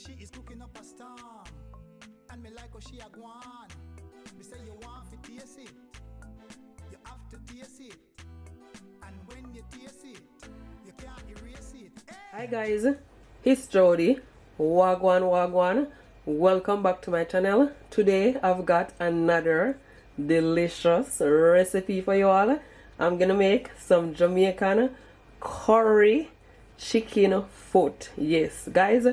she is cooking up a storm. And me like how she a gwan. Me say you want to taste it, you have to taste it. And when you taste it, you can't erase it. Hi guys, it's Jody. Wagwan wagwan. Welcome back to my channel. Today I've got another delicious recipe for you all. I'm gonna make some Jamaican curry chicken foot. Yes guys,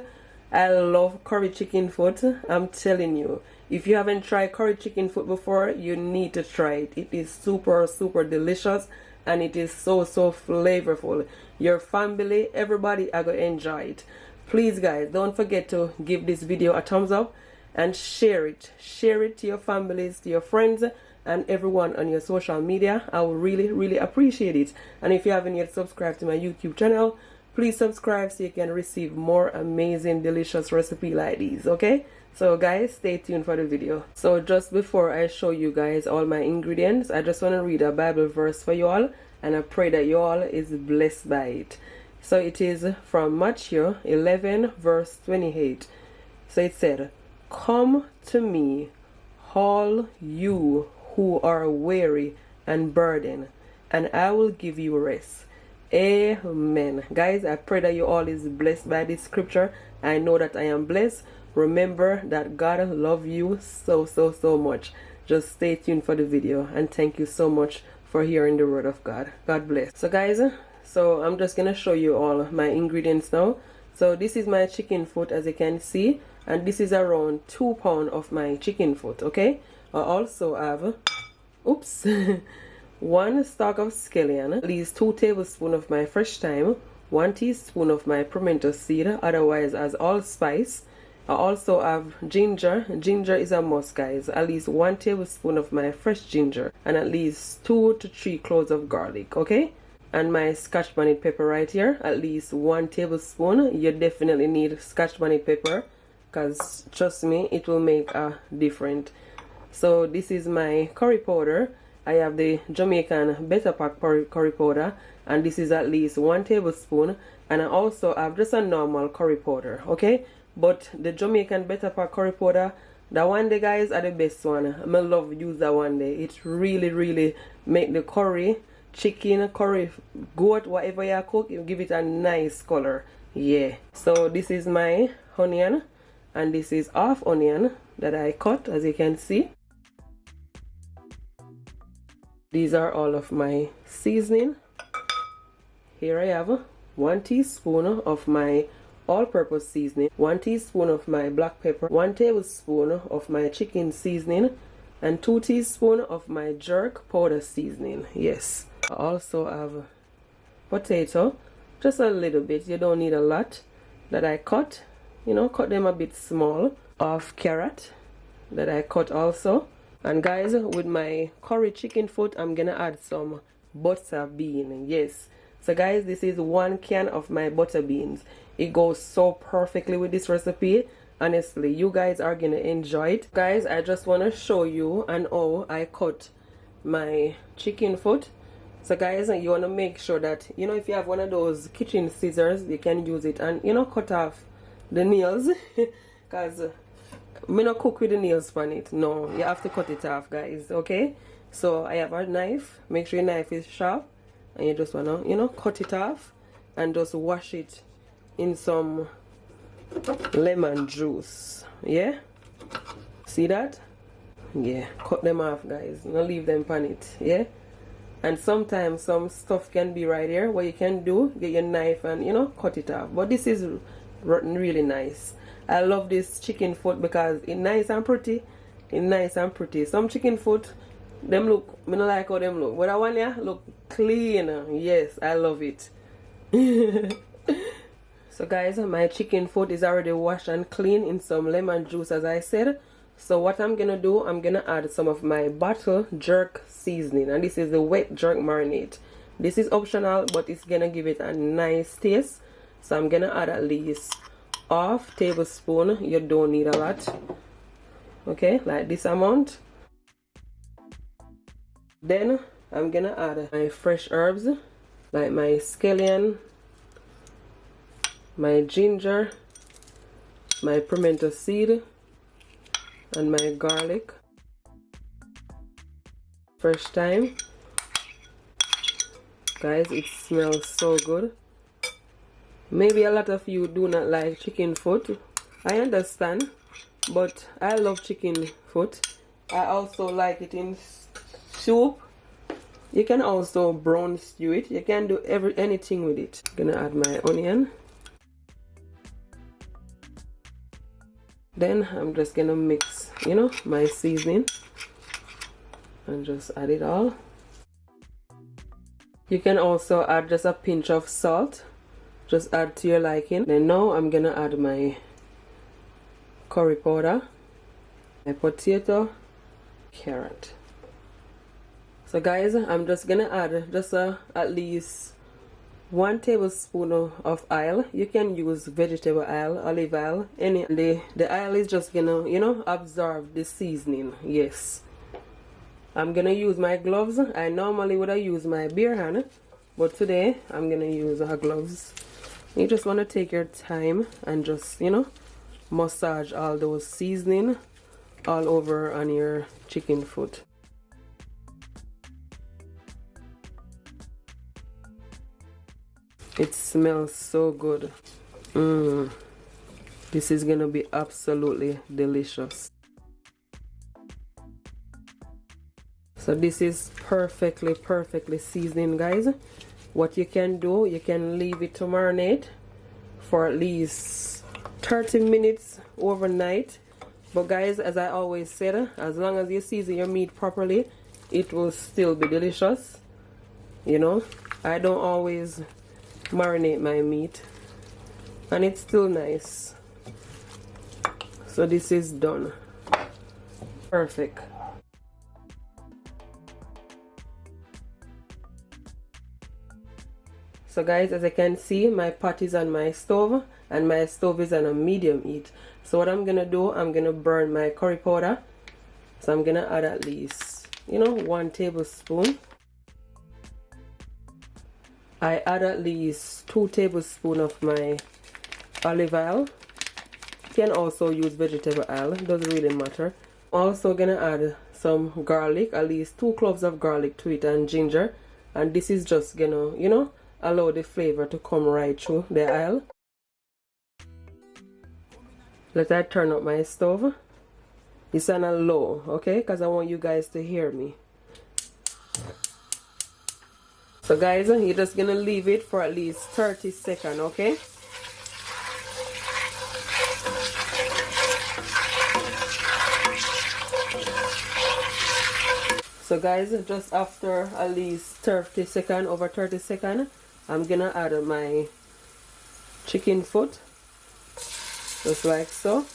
I love curry chicken foot. I'm telling you, if you haven't tried curry chicken foot before, you need to try it. It is super delicious and it is so flavorful. Your family, everybody are gonna enjoy it. Please guys, don't forget to give this video a thumbs up and share it to your families, to your friends and everyone on your social media. I will really appreciate it. And if you haven't yet subscribed to my YouTube channel, please subscribe so you can receive more amazing delicious recipe like these. Okay, so guys, stay tuned for the video. So just before I show you guys all my ingredients, I just want to read a Bible verse for you all, and I pray that you all is blessed by it. So it is from Matthew 11 verse 28. So it said, "Come to me, all you who are weary and burdened, and I will give you rest." Amen. Guys, I pray that you all is blessed by this scripture. I know that I am blessed. Remember that God loves you so much. Just stay tuned for the video, and thank you so much for hearing the word of God. God bless. So guys, so I'm just gonna show you all my ingredients now. So this is my chicken foot, as you can see, and this is around 2 pounds of my chicken foot. Okay, I also have oops 1 stalk of scallion, at least 2 tablespoons of my fresh thyme, 1 teaspoon of my pimento seed, otherwise as allspice. I also have ginger. Ginger is a must guys, at least 1 tablespoon of my fresh ginger, and at least 2 to 3 cloves of garlic. Okay, and my scotch bonnet pepper right here, at least 1 tablespoon. You definitely need scotch bonnet pepper, because trust me, it will make a difference. So this is my curry powder. I have the Jamaican Better Pack curry powder, and this is at least 1 tablespoon. And I also have just a normal curry powder. Okay, but the Jamaican Better Pack curry powder, that one day guys, are the best one. I love use that one day. It really make the curry, chicken, curry, goat, whatever you cook, you give it a nice color. Yeah. So this is my onion, and this is half onion that I cut, as you can see. These are all of my seasoning. Here I have 1 teaspoon of my all-purpose seasoning, 1 teaspoon of my black pepper, 1 tablespoon of my chicken seasoning, and 2 teaspoons of my jerk powder seasoning. Yes. I also have potato, just a little bit, you don't need a lot, that I cut, you know, cut them a bit small. Half carrot that I cut also. And guys, with my curry chicken foot, I'm gonna add some butter bean. Yes, so guys, this is 1 can of my butter beans. It goes so perfectly with this recipe. Honestly, you guys are gonna enjoy it. Guys, I just want to show you and how I cut my chicken foot. So guys, you want to make sure that, you know, if you have one of those kitchen scissors, you can use it and, you know, cut off the nails. Because me not cook with the nails on it. No, you have to cut it off guys. Okay, so I have a knife. Make sure your knife is sharp, and you just wanna, you know, cut it off and just wash it in some lemon juice. Yeah, see that? Yeah, cut them off guys, not leave them on it. Yeah, and sometimes some stuff can be right here where you can do, get your knife and, you know, cut it off. But this is really nice. I love this chicken foot because it's nice and pretty. It's nice and pretty. Some chicken foot, them look, I don't like how them look. But that one yeah, look clean. Yes, I love it. So guys, my chicken foot is already washed and clean in some lemon juice, as I said. So what I'm gonna do, I'm gonna add some of my bottle jerk seasoning, and this is the wet jerk marinade. This is optional, but it's gonna give it a nice taste. So I'm gonna add at least half tablespoon. You don't need a lot. Okay, like this amount. Then I'm gonna add my fresh herbs, like my scallion, my ginger, my pimento seed and my garlic, fresh thyme. Guys, it smells so good. Maybe a lot of you do not like chicken foot. I understand, but I love chicken foot. I also like it in soup. You can also brown stew it. You can do anything with it. I'm gonna add my onion. Then I'm just gonna mix, you know, my seasoning and just add it all. You can also add just a pinch of salt. Just add to your liking. Then now I'm gonna add my curry powder, my potato, carrot. So guys, I'm just gonna add just at least 1 tablespoon of oil. You can use vegetable oil, olive oil, any. The oil is just gonna, you know, absorb the seasoning. Yes. I'm gonna use my gloves. I normally would have used my bare hand, but today I'm gonna use our gloves. You just want to take your time and just, you know, massage all those seasoning all over on your chicken foot. It smells so good. This is gonna be absolutely delicious. So this is perfectly seasoned, guys. What you can do, you can leave it to marinate for at least 30 minutes overnight. But guys, as I always said, as long as you season your meat properly, it will still be delicious. You know, I don't always marinate my meat and it's still nice. So this is done. Perfect. So guys, as I can see, my pot is on my stove and my stove is on a medium heat. So what I'm gonna do, I'm gonna burn my curry powder. So I'm gonna add at least, you know, 1 tablespoon. I add at least 2 tablespoons of my olive oil. You can also use vegetable oil, it doesn't really matter. Also gonna add some garlic, at least 2 cloves of garlic to it, and ginger. And this is just gonna, you know, allow the flavor to come right through the oil. Let I turn up my stove. It's on a low, okay, because I want you guys to hear me. So guys, you're just gonna leave it for at least 30 seconds, okay? So guys, just after at least 30 seconds, over 30 seconds, I'm gonna add my chicken foot, just like so.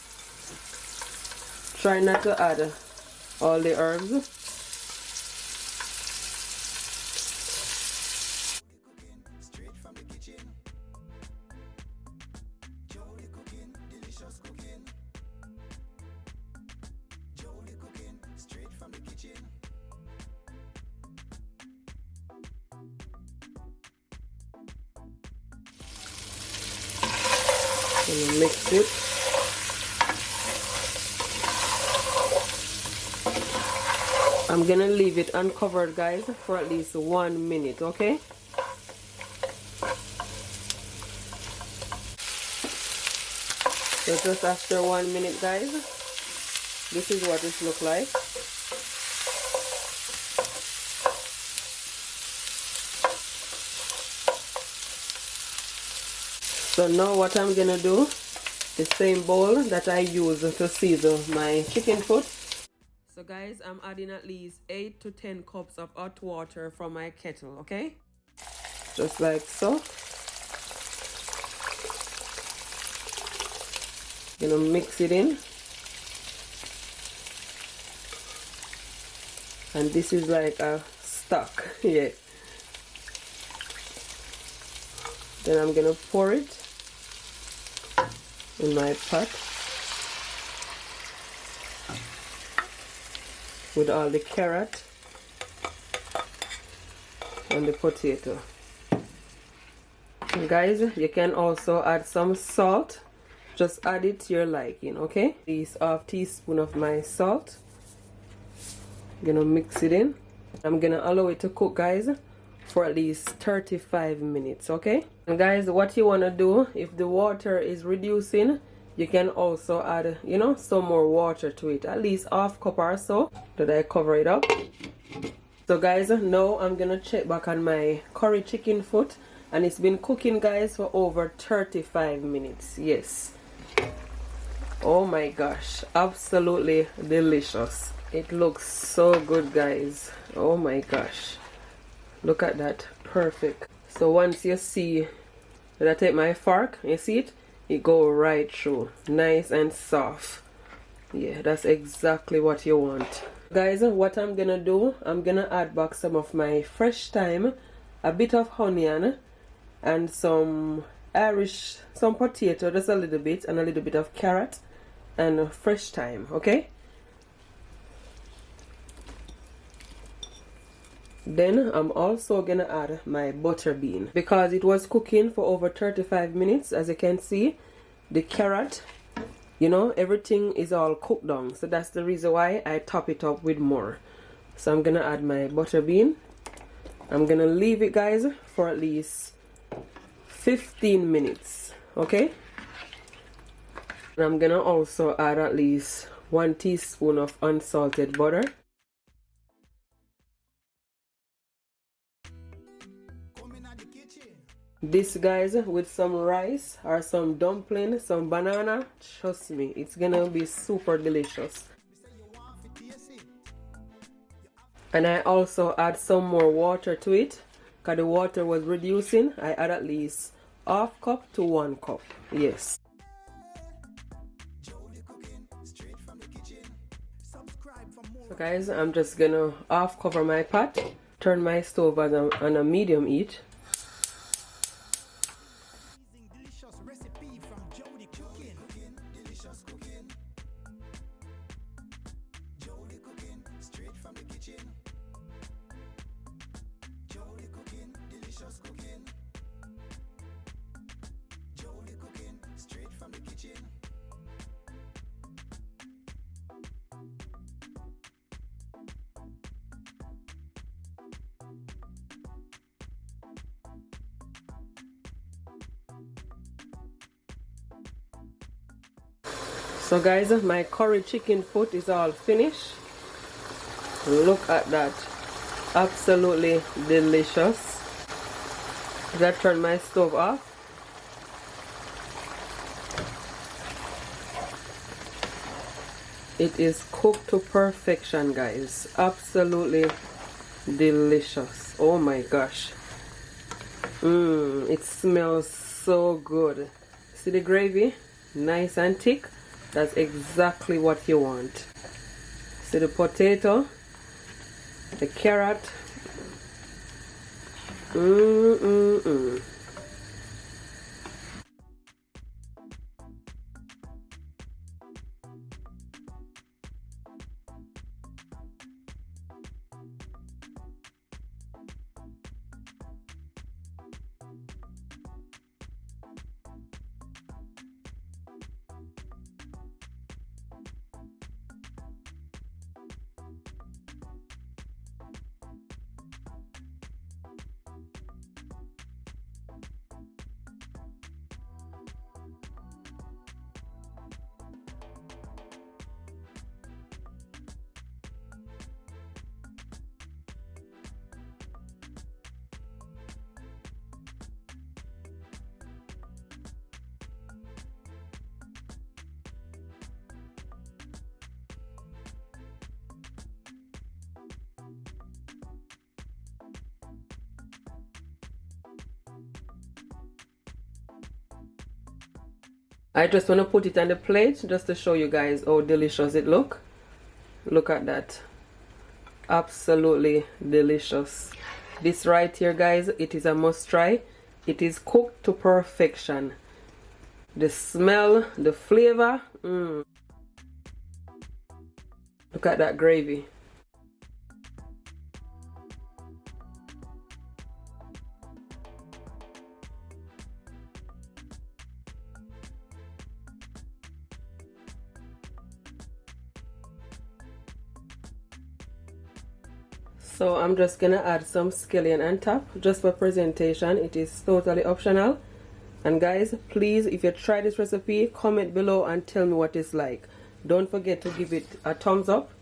Try not to add all the herbs. And mix it. I'm gonna leave it uncovered, guys, for at least 1 minute, okay? So just after 1 minute, guys, this is what it looks like. So now what I'm gonna do, the same bowl that I use to season my chicken foot. So guys, I'm adding at least 8 to 10 cups of hot water from my kettle, okay? Just like so. Gonna mix it in. And this is like a stock, yeah. Then I'm gonna pour it in my pot with all the carrot and the potato. And guys, you can also add some salt Just add it to your liking, okay? This half teaspoon of my salt. I'm gonna mix it in. I'm gonna allow it to cook, guys, for at least 35 minutes, okay? And guys, what you wanna do, if the water is reducing, you can also add, you know, some more water to it, at least half cup or so. Did I cover it up? So guys, now I'm gonna check back on my curry chicken foot, and it's been cooking, guys, for over 35 minutes. Yes. Oh my gosh, absolutely delicious. It looks so good, guys. Oh my gosh, look at that, perfect. So once you see that I take my fork, you see it, it go right through, nice and soft. Yeah, that's exactly what you want. Guys, what I'm gonna do, I'm gonna add back some of my fresh thyme, a bit of onion, and some some potato, just a little bit, and a little bit of carrot and fresh thyme, okay? Then I'm also gonna add my butter bean, because it was cooking for over 35 minutes. As you can see, the carrot, you know, everything is all cooked down, so that's the reason why I top it up with more. So I'm gonna add my butter bean. I'm gonna leave it, guys, for at least 15 minutes, okay? And I'm gonna also add at least 1 teaspoon of unsalted butter. This, guys, with some rice or some dumpling, some banana, trust me, it's gonna be super delicious. And I also add some more water to it, because the water was reducing. I add at least half cup to 1 cup. Yes. So guys, I'm just gonna half cover my pot, turn my stove on a medium heat. So guys, my curry chicken foot is all finished. Look at that, absolutely delicious. Did I turn my stove off? It is cooked to perfection, guys. Absolutely delicious. Oh my gosh. It smells so good. See the gravy? Nice and thick. That's exactly what you want. See the potato, the carrot. I just want to put it on the plate just to show you guys how delicious it look. Look at that. Absolutely delicious. This right here, guys, it is a must try. It is cooked to perfection. The smell, the flavor. Look at that gravy. So I'm just gonna add some scallion on top just for presentation. It is totally optional. And guys, please, if you try this recipe, comment below and tell me what it's like. Don't forget to give it a thumbs up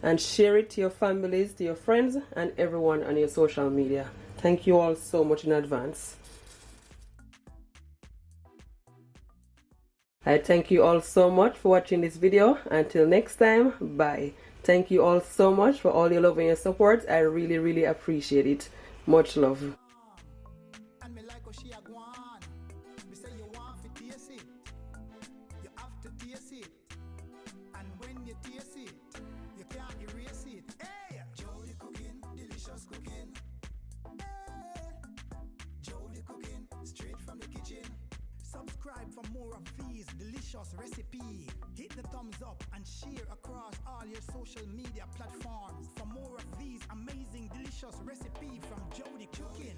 and share it to your families, to your friends, and everyone on your social media. Thank you all so much in advance. I thank you all so much for watching this video. Until next time, bye. Thank you all so much for all your love and your support. I really appreciate it. Much love. And me like how she a go on. Me say you want to taste it. You have to taste it. And when you taste it, you can't erase it. Hey! Jody cooking, delicious cooking. Hey! Jody cooking, straight from the kitchen. Subscribe for more of these delicious recipes. Hit the thumbs up and share across all your social media platforms for more of these amazing delicious recipes from Jody Cooking.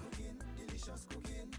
Delicious cooking.